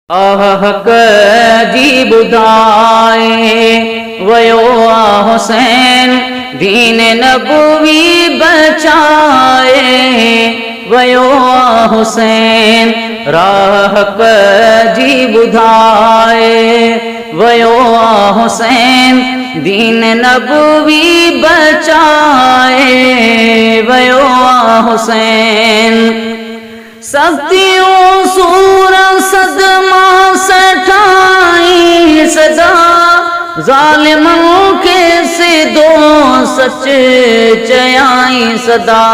हक जी ॿुधाए वयो हुसैन दीन नबवी बचाए वयो हुसैन राह हक जी ॿुधाए वयो हुसैन दीन नबवी बचाए वयो हुसैन सख्तियों सूर सदमा सठाई सदा ज़ालिमों के सिदो सच चयाई सदा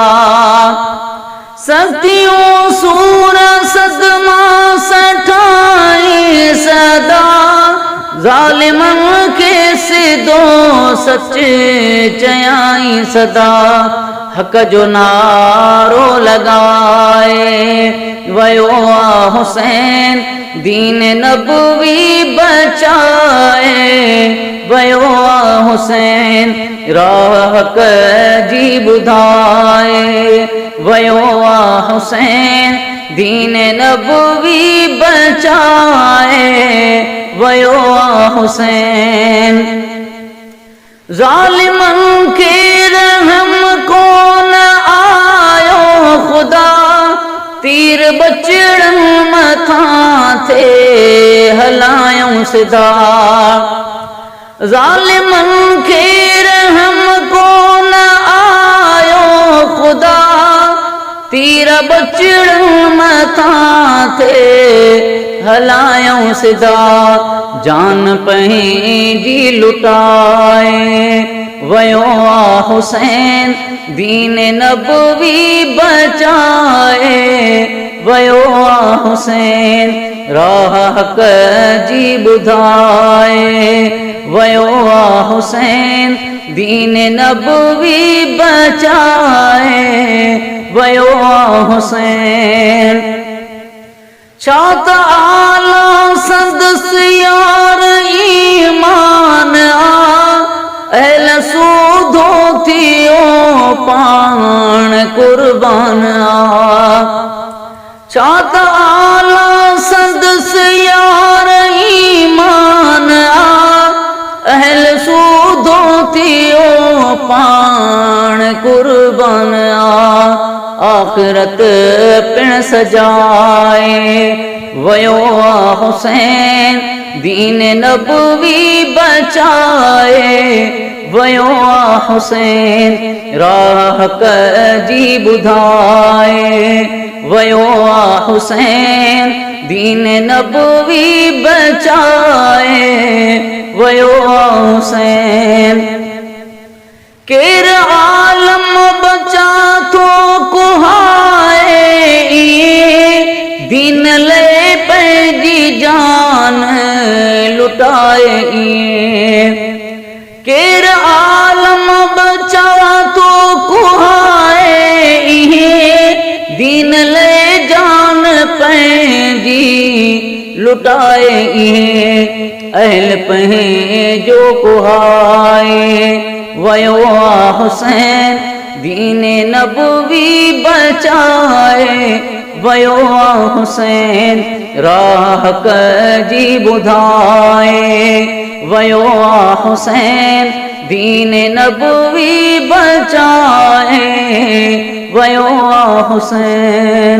सख्तियों सूर सदमा सठाई सदा ज़ालिमों के सिदो सच चयाई सदा हक जो नारो लगाए वयो हुसैन दीन नबवी बचाए वयो हुसैन राह हक जी ॿुधाए वयो हुसैन दीन नबवी बचाए वयो हुसैन ज़ालिमन के रहम को न आयो खुदा तीर बचड़न मथा थे हलायूं सिधा ज़ालिमन के रहम को न आयो खुदा तीर बचड़न मथा थे हलायूं सिधा जान पंहिंजी लुटाए वयो हुसैन दीन नबवी बचाए वयो हुसैन राह हक जी ॿुधाए वयो हुसैन दीन नबवी बचाए वयो हुसैन छा त आला संदस यार ईमान अहल सूधो थियो पाण कुर्बान छा त आला संदस यार ईमान अहल सूधो थियो पाण कुर्बान आखिरत पिण सजाए वयो हुसैन दीन नबवी बचाए वयो हुसैन राह हक जी ॿुधाए वयो हुसैन दीन नबवी बचाए वयो हुसैन केर आलम बचा तो कुहाए दीन ले पंहिंजी जान लुटाए केर आलम बचा तो कुहाए दीन ले जान पंहिंजी लुटाए अहल पंहिंजो कुहाए वयो हुसैन दीन नबवी बचाए वयो हुसैन राह हक जी ॿुधाए वयो हुसैन दीन नबवी बचाए वयो हुसैन।